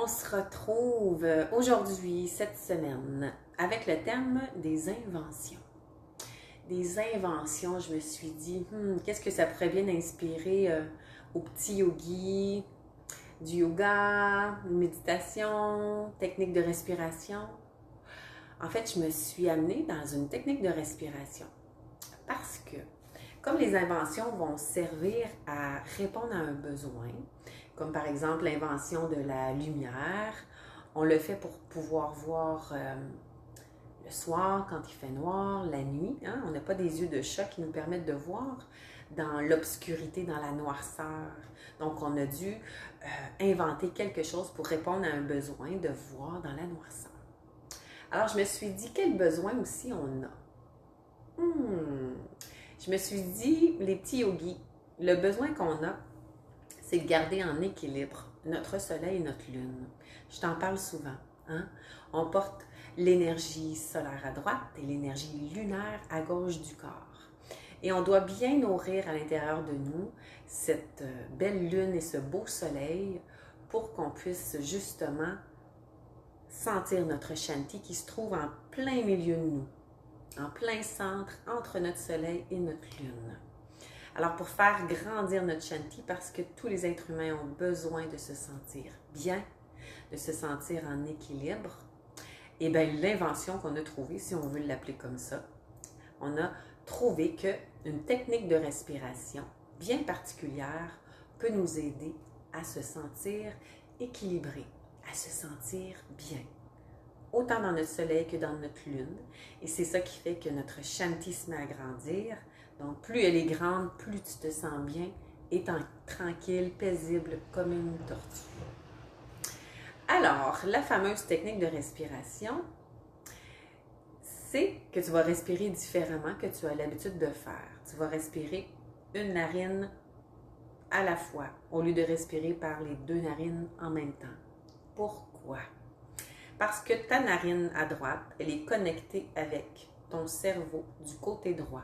On se retrouve aujourd'hui, cette semaine, avec le thème des inventions. Des inventions, je me suis dit, qu'est-ce que ça pourrait bien inspirer aux petits yogis, du yoga, une méditation, technique de respiration. En fait, je me suis amenée dans une technique de respiration parce que, comme les inventions vont servir à répondre à un besoin, comme par exemple l'invention de la lumière, on le fait pour pouvoir voir le soir quand il fait noir, la nuit. Hein? On n'a pas des yeux de chat qui nous permettent de voir dans l'obscurité, dans la noirceur. Donc, on a dû inventer quelque chose pour répondre à un besoin de voir dans la noirceur. Alors, je me suis dit, quel besoin aussi on a? Je me suis dit, les petits yogis, le besoin qu'on a, c'est de garder en équilibre notre soleil et notre lune. Je t'en parle souvent. Hein? On porte l'énergie solaire à droite et l'énergie lunaire à gauche du corps. Et on doit bien nourrir à l'intérieur de nous cette belle lune et ce beau soleil pour qu'on puisse justement sentir notre Shanti qui se trouve en plein milieu de nous, en plein centre entre notre soleil et notre lune. Alors, pour faire grandir notre Shanti, parce que tous les êtres humains ont besoin de se sentir bien, de se sentir en équilibre, et bien l'invention qu'on a trouvée, si on veut l'appeler comme ça, on a trouvé qu'une technique de respiration bien particulière peut nous aider à se sentir équilibré, à se sentir bien, autant dans notre soleil que dans notre lune. Et c'est ça qui fait que notre Shanti se met à grandir. Donc, plus elle est grande, plus tu te sens bien, étant tranquille, paisible comme une tortue. Alors, la fameuse technique de respiration, c'est que tu vas respirer différemment que tu as l'habitude de faire. Tu vas respirer une narine à la fois, au lieu de respirer par les deux narines en même temps. Pourquoi? Parce que ta narine à droite, elle est connectée avec ton cerveau du côté droit.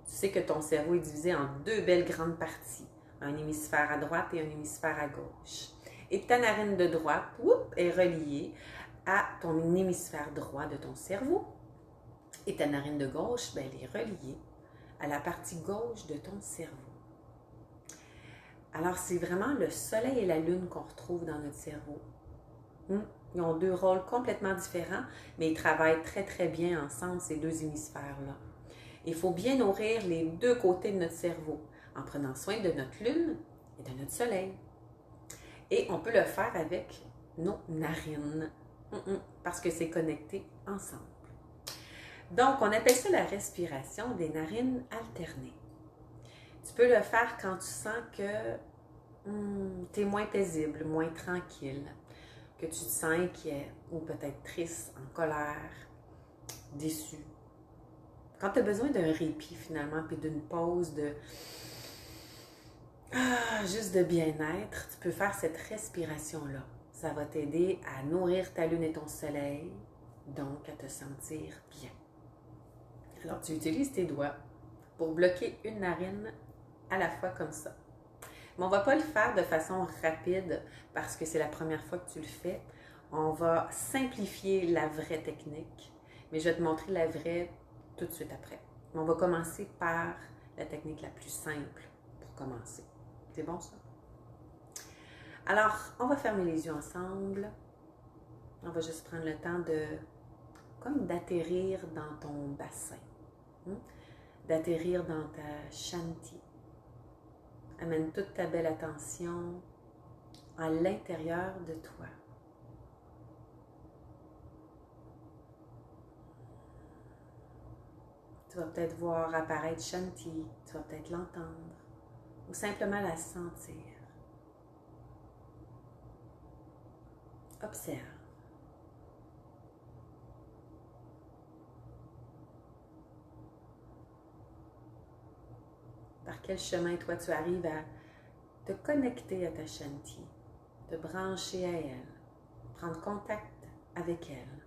Tu sais que ton cerveau est divisé en deux belles grandes parties, un hémisphère à droite et un hémisphère à gauche. Et ta narine de droite est reliée à ton hémisphère droit de ton cerveau. Et ta narine de gauche, elle est reliée à la partie gauche de ton cerveau. Alors, c'est vraiment le soleil et la lune qu'on retrouve dans notre cerveau. Ils ont deux rôles complètement différents, mais ils travaillent très, très bien ensemble, ces deux hémisphères-là. Il faut bien nourrir les deux côtés de notre cerveau en prenant soin de notre lune et de notre soleil. Et on peut le faire avec nos narines, parce que c'est connecté ensemble. Donc, on appelle ça la respiration des narines alternées. Tu peux le faire quand tu sens que tu es moins paisible, moins tranquille, que tu te sens inquiet ou peut-être triste, en colère, déçu. Quand tu as besoin d'un répit finalement, puis d'une pause juste de bien-être, tu peux faire cette respiration-là. Ça va t'aider à nourrir ta lune et ton soleil, donc à te sentir bien. Alors, tu utilises tes doigts pour bloquer une narine à la fois comme ça. Mais on ne va pas le faire de façon rapide parce que c'est la première fois que tu le fais. On va simplifier la vraie technique, mais je vais te montrer la vraie tout de suite après. Mais on va commencer par la technique la plus simple pour commencer. C'est bon ça? Alors, on va fermer les yeux ensemble. On va juste prendre le temps comme d'atterrir dans ton bassin, d'atterrir dans ta Shanti. Amène toute ta belle attention à l'intérieur de toi. Tu vas peut-être voir apparaître Shanti, tu vas peut-être l'entendre ou simplement la sentir. Observe. Par quel chemin toi tu arrives à te connecter à ta Shanti, te brancher à elle, prendre contact avec elle.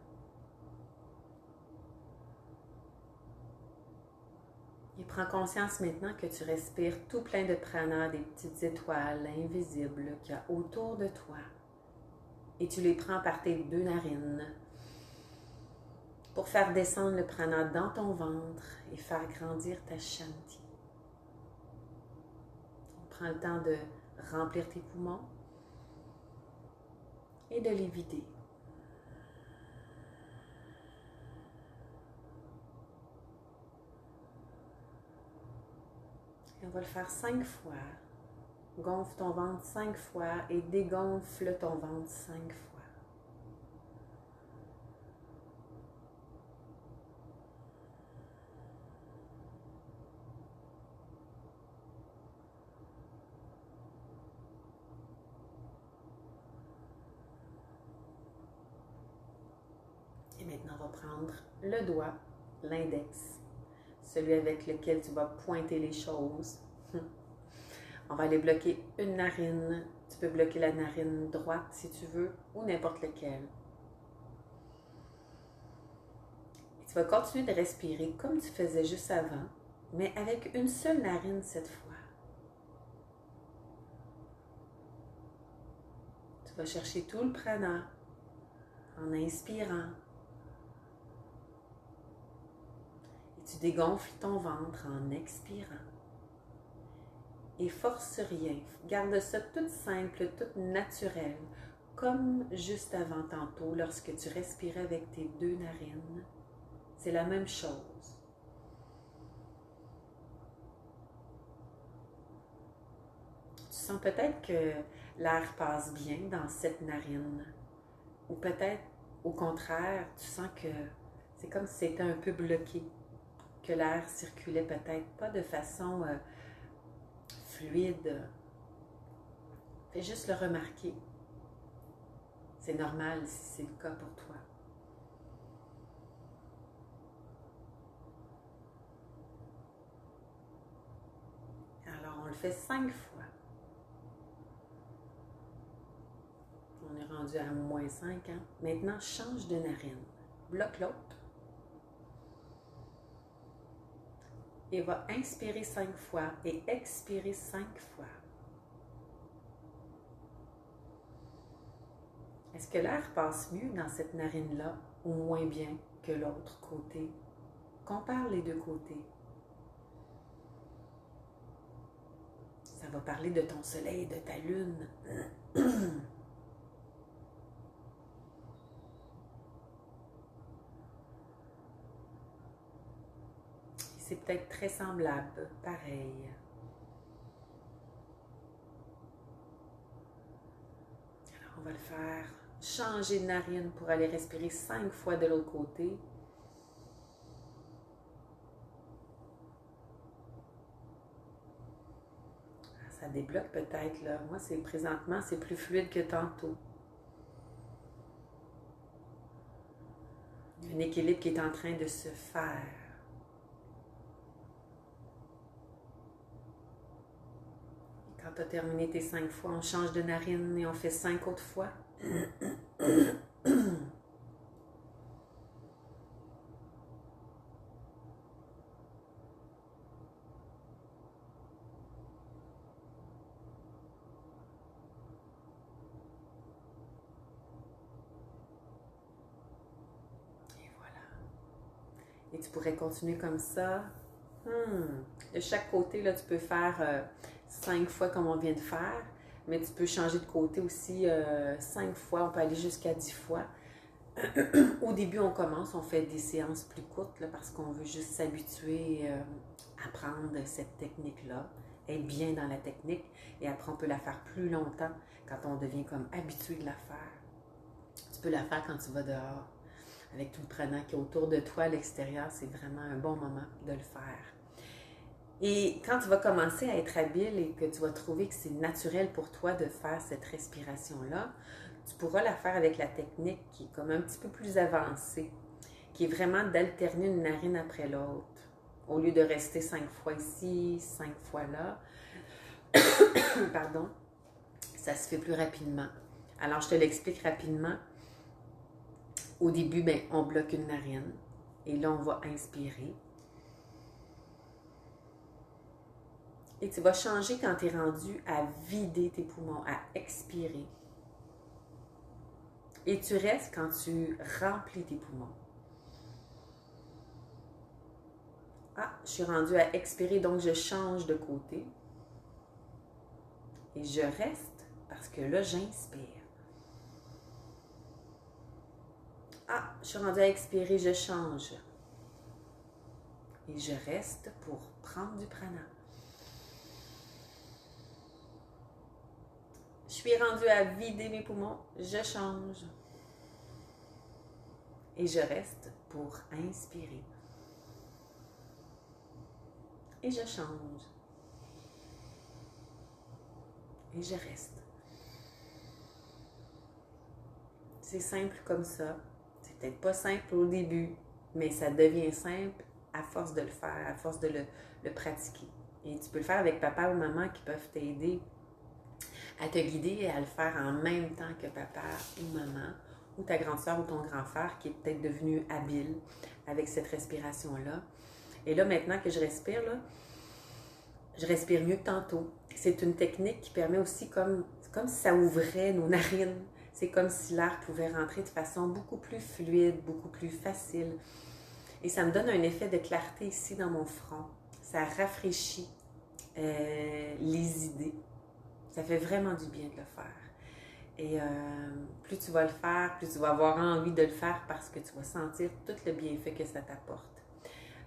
Et prends conscience maintenant que tu respires tout plein de prana, des petites étoiles invisibles qu'il y a autour de toi. et tu les prends par tes 2 narines pour faire descendre le prana dans ton ventre et faire grandir ta shanti. Prends le temps de remplir tes poumons et de les vider. Et on va le faire 5 fois. Gonfle ton ventre 5 fois et dégonfle ton ventre 5 fois. Et maintenant, on va prendre le doigt, l'index, celui avec lequel tu vas pointer les choses. On va aller bloquer une narine. Tu peux bloquer la narine droite si tu veux, ou n'importe lequel. Et tu vas continuer de respirer comme tu faisais juste avant, mais avec une seule narine cette fois. Tu vas chercher tout le prana en inspirant. Et tu dégonfles ton ventre en expirant. Et force rien. Garde ça tout simple, tout naturel, comme juste avant tantôt, lorsque tu respirais avec tes 2 narines. C'est la même chose. Tu sens peut-être que l'air passe bien dans cette narine. Ou peut-être, au contraire, tu sens que c'est comme si c'était un peu bloqué. Que l'air circulait peut-être pas de façon fluide. Fais juste le remarquer. C'est normal si c'est le cas pour toi. Alors, on le fait 5 fois. On est rendu à moins 5, hein? Maintenant, change de narine. Bloque l'autre. Et va inspirer 5 fois et expirer 5 fois. Est-ce que l'air passe mieux dans cette narine-là ou moins bien que l'autre côté? Compare les 2 côtés. Ça va parler de ton soleil, de ta lune. C'est peut-être très semblable, pareil. Alors, on va le faire. Changer de narine pour aller respirer 5 fois de l'autre côté. Ça débloque peut-être, là. Moi, présentement, c'est plus fluide que tantôt. Il y a un équilibre qui est en train de se faire. Quand tu as terminé tes 5 fois, on change de narine et on fait 5 autres fois. Et voilà. Et tu pourrais continuer comme ça. De chaque côté, là, tu peux faire 5 fois comme on vient de faire, mais tu peux changer de côté aussi 5 fois. On peut aller jusqu'à 10 fois. Au début, on commence, on fait des séances plus courtes là, parce qu'on veut juste s'habituer à prendre cette technique-là, être bien dans la technique, et après on peut la faire plus longtemps quand on devient comme habitué de la faire. Tu peux la faire quand tu vas dehors, avec tout le prenant qui est autour de toi à l'extérieur, c'est vraiment un bon moment de le faire. Et quand tu vas commencer à être habile et que tu vas trouver que c'est naturel pour toi de faire cette respiration-là, tu pourras la faire avec la technique qui est comme un petit peu plus avancée, qui est vraiment d'alterner une narine après l'autre. Au lieu de rester 5 fois ici, 5 fois là, pardon, ça se fait plus rapidement. Alors, je te l'explique rapidement. Au début, ben, on bloque une narine et là, on va inspirer. Et tu vas changer quand tu es rendu à vider tes poumons, à expirer. Et tu restes quand tu remplis tes poumons. Ah, je suis rendue à expirer, donc je change de côté. Et je reste parce que là, j'inspire. Ah, je suis rendue à expirer, je change. Et je reste pour prendre du prana. Je suis rendue à vider mes poumons, je change. Et je reste pour inspirer. Et je change. Et je reste. C'est simple comme ça. C'est peut-être pas simple au début, mais ça devient simple à force de le faire, à force de le pratiquer. Et tu peux le faire avec papa ou maman qui peuvent t'aider à te guider et à le faire en même temps que papa ou maman, ou ta grande sœur ou ton grand frère qui est peut-être devenu habile avec cette respiration-là. Et là, maintenant que je respire, là, je respire mieux que tantôt. C'est une technique qui permet aussi comme si ça ouvrait nos narines. C'est comme si l'air pouvait rentrer de façon beaucoup plus fluide, beaucoup plus facile. Et ça me donne un effet de clarté ici dans mon front. Ça rafraîchit les idées. Ça fait vraiment du bien de le faire. Et plus tu vas le faire, plus tu vas avoir envie de le faire parce que tu vas sentir tout le bienfait que ça t'apporte.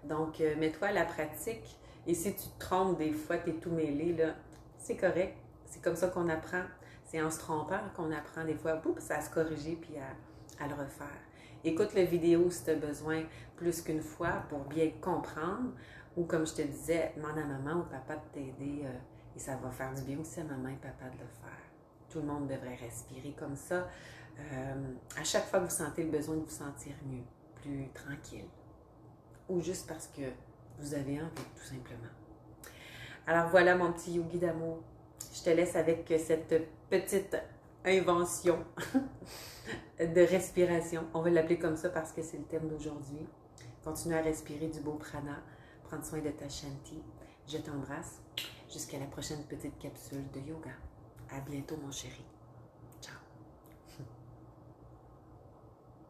Donc, mets-toi à la pratique. Et si tu te trompes des fois, tu es tout mêlé, là, c'est correct. C'est comme ça qu'on apprend. C'est en se trompant qu'on apprend des fois à se corriger puis à le refaire. Écoute la vidéo si tu as besoin plus qu'une fois pour bien comprendre. Ou comme je te disais, demande à maman ou papa de t'aider et ça va faire du bien aussi à maman et papa de le faire. Tout le monde devrait respirer comme ça. À chaque fois que vous sentez le besoin de vous sentir mieux, plus tranquille. Ou juste parce que vous avez envie, tout simplement. Alors voilà mon petit yogi d'amour. Je te laisse avec cette petite invention de respiration. On va l'appeler comme ça parce que c'est le thème d'aujourd'hui. Continue à respirer du beau prana. Prendre soin de ta shanti. Je t'embrasse. Jusqu'à la prochaine petite capsule de yoga. À bientôt mon chéri.